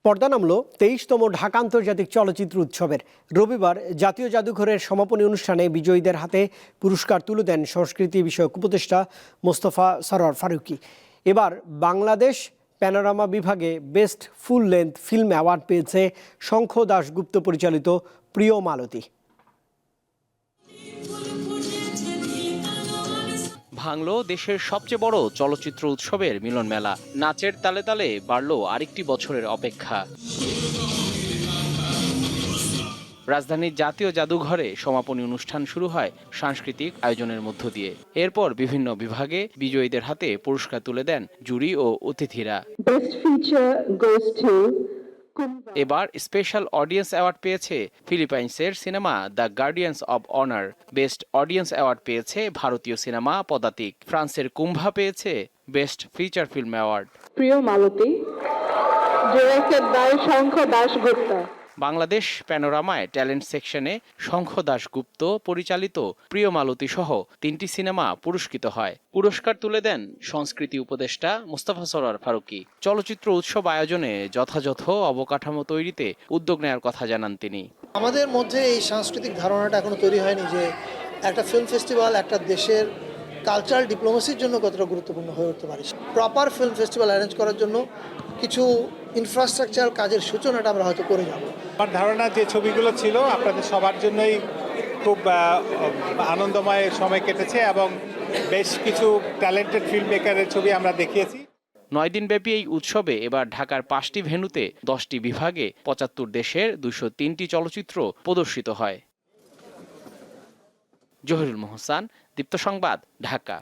পর্দা নামল ২৩তম ঢাকা আন্তর্জাতিক চলচ্চিত্র উৎসবের। রবিবার জাতীয় জাদুঘরের সমাপনী অনুষ্ঠানে বিজয়ীদের হাতে পুরস্কার তুলে দেন সংস্কৃতি বিষয়ক উপদেষ্টা মোস্তফা সরোয়ার ফারুকী। এবার বাংলাদেশ প্যানোরামা বিভাগে best full length film award পেয়েছে শঙ্খ দাশগুপ্ত পরিচালিত প্রিয় মালতী। ভাঙল দেশের সবচেয়ে বড় চলচ্চিত্র উৎসবের মিলন মেলা। নাচের তালে তালে বাড়ল আরেকটি বছরের অপেক্ষা। রাজধানীর জাতীয় জাদুঘরে সমাপনী অনুষ্ঠান শুরু হয় সাংস্কৃতিক আয়োজনের মধ্য দিয়ে। এরপর বিভিন্ন বিভাগে বিজয়ীদের হাতে পুরস্কার তুলে দেন জুরি ও অতিথিরা। এবার স্পেশাল অডিয়েন্স অ্যাওয়ার্ড পেয়েছে ফিলিপাইন্সের cinema the guardians of honour. Best audience award পেয়েছে ভারতীয় সিনেমা পদাতিক। ফ্রান্সের কুম্ভা পেয়েছে best feature film award. Priyo Maloti, directed by Shankha Dasgupta. Bangladesh প্যানোরামায় ট্যালেন্ট সেকশনে শঙ্খ দাশগুপ্ত পরিচালিত প্রিয় মালতী সহ 3টি সিনেমা পুরস্কৃত হয়। পুরস্কার তুলে দেন সংস্কৃতি উপদেষ্টা মোস্তফা সরোয়ার ফারুকী। চলচ্চিত্র উৎসব আয়োজনে যথাযথ অবকাঠামো তৈরিতে উদ্যোগ নেওয়ার কথা জানান তিনি। আমাদের মধ্যে এই সাংস্কৃতিক ধারণাটা এখনো তৈরি হয়নি যে একটা ফিল্ম ফেস্টিভ্যাল একটা দেশের কালচারাল ডিপ্লোমেসির জন্য কতটা গুরুত্বপূর্ণ হয়ে উঠতে পারে। প্রপার ফিল্ম ফেস্টিভ্যাল অ্যারেঞ্জ করার জন্য কিছু ইনফ্রাস্ট্রাকচার কাজের সূচনাটা আমরা হয়তো করে যাব। আমার ধারণা যে ছবিগুলো ছিল আপনাদের সবার জন্যই খুব আনন্দময় সময় কেটেছে এবং বেশ কিছু ট্যালেন্টেড ফিল্ম মেকারের ছবি আমরা দেখিয়েছি। 9 দিনব্যাপী এই উৎসবে এবার ঢাকার 5টি ভেন্যুতে 10টি বিভাগে 75 দেশের 203টি চলচ্চিত্র প্রদর্শিত হয়। জহিরুল মোহসান, দীপ্ত সংবাদ, ঢাকা।